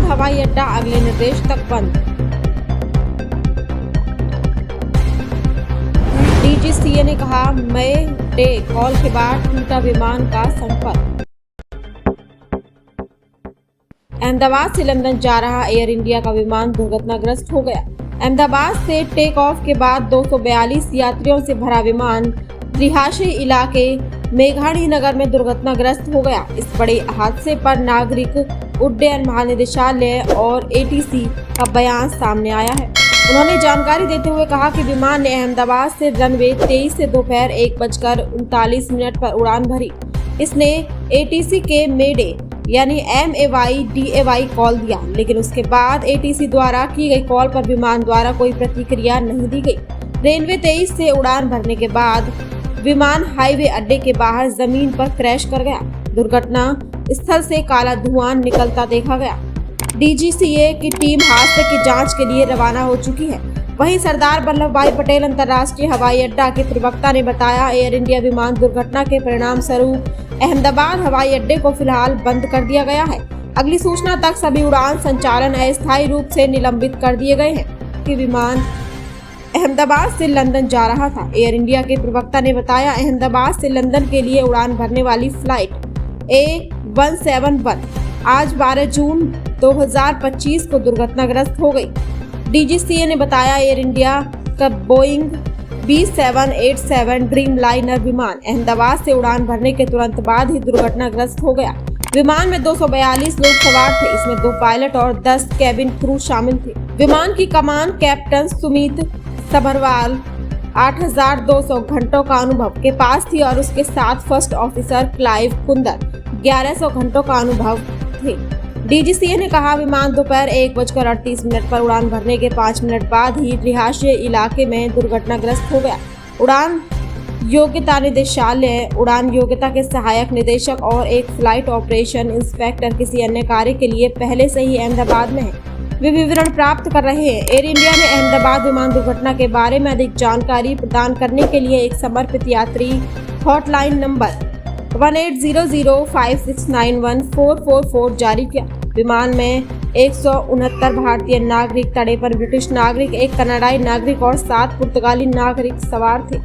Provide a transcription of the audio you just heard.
हवाई अड्डा अगले निर्देश तक बंद। डीजीसीए ने कहा, मई डे कॉल के बाद टूटा विमान का संपर्क। अहमदाबाद से लंदन जा रहा एयर इंडिया का विमान दुर्घटनाग्रस्त हो गया। अहमदाबाद से टेक ऑफ के बाद 242 यात्रियों से भरा विमान रिहायशी इलाके मेघाणी नगर में दुर्घटनाग्रस्त हो गया। इस बड़े हादसे पर नागरिक उड्डयन महानिदेशालय और एटीसी का बयान सामने आया है। उन्होंने जानकारी देते हुए कहा कि विमान ने अहमदाबाद से रनवे 23 से दोपहर 1:39 पर उड़ान भरी। इसने एटीसी के मेडे यानी MAY-DAY कॉल दिया, लेकिन उसके बाद एटीसी द्वारा की गई कॉल पर विमान द्वारा कोई प्रतिक्रिया नहीं दी गई। रेलवे 23 से उड़ान भरने के बाद विमान हाईवे अड्डे के बाहर जमीन पर क्रैश कर गया। दुर्घटना स्थल से काला धुआं निकलता देखा गया। डीजीसीए की टीम हादसे की जांच के लिए रवाना हो चुकी है। वहीं सरदार वल्लभ भाई पटेल अंतर्राष्ट्रीय हवाई अड्डा के प्रवक्ता ने बताया, एयर इंडिया विमान दुर्घटना के परिणाम स्वरूप अहमदाबाद हवाई अड्डे को फिलहाल बंद कर दिया गया है। अगली सूचना तक सभी उड़ान संचालन अस्थायी रूप से निलंबित कर दिए गए हैं। कि विमान अहमदाबाद से लंदन जा रहा था। एयर इंडिया के प्रवक्ता ने बताया, अहमदाबाद से लंदन के लिए उड़ान भरने वाली फ्लाइट A171 आज 12 जून 2025 को दुर्घटनाग्रस्त हो गई। डीजीसीए ने बताया, एयर इंडिया का बोइंग B787 ड्रीम लाइनर विमान अहमदाबाद से उड़ान भरने के तुरंत बाद ही दुर्घटनाग्रस्त हो गया। विमान में 242 लोग सवार थे। इसमें 2 पायलट और 10 कैबिन क्रू शामिल थे। विमान की कमान कैप्टन सुमित सबरवाल 8200 घंटों का अनुभव के पास थी और उसके साथ फर्स्ट ऑफिसर क्लाइव कुंदर 1100 घंटों का अनुभव थे। डीजीसीए ने कहा, विमान दोपहर 1:38 पर उड़ान भरने के 5 मिनट बाद ही रिहायशी इलाके में दुर्घटनाग्रस्त हो गया। उड़ान योग्यता निदेशालय उड़ान योग्यता के सहायक निदेशक और एक फ्लाइट ऑपरेशन इंस्पेक्टर किसी अन्य कार्य के लिए पहले से ही अहमदाबाद में है। वे विवरण प्राप्त कर रहे हैं। एयर इंडिया ने अहमदाबाद विमान दुर्घटना के बारे में अधिक जानकारी प्रदान करने के लिए एक समर्पित यात्री हॉटलाइन नंबर 180056914444 जारी किया। विमान में 169 भारतीय नागरिक, 53 ब्रिटिश नागरिक, 1 कनाडाई नागरिक और 7 पुर्तगाली नागरिक सवार थे।